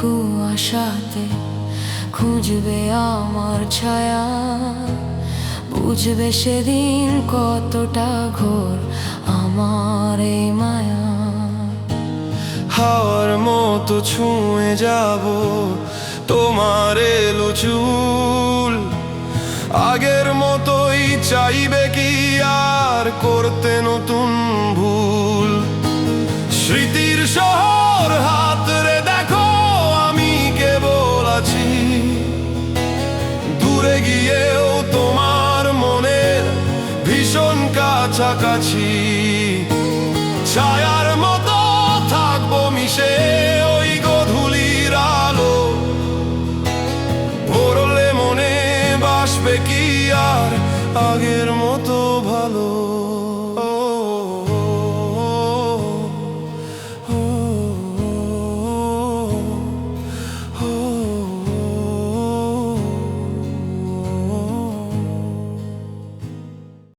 কুয়াশাতে খুঁজবে আমার ছায়া, বুঝবে সেদিন কতটা ঘোর আমার এই মায়া। হাওয়ার মতো ছুঁয়ে যাব তোমার এলো চুল, আগের মতোই চাইবে কি আর করতে নতুন ভুল। স্মৃতির শহর হাতরে দেখো আমি কেবল আছি, দূরে গিয়েও তোমার মনের ভীষণ কাছাকাছি। ছায়ার মতো থাকবো মিশে ওই গধূলির আলো, পড়লে মনে বাসবে কি আর আগের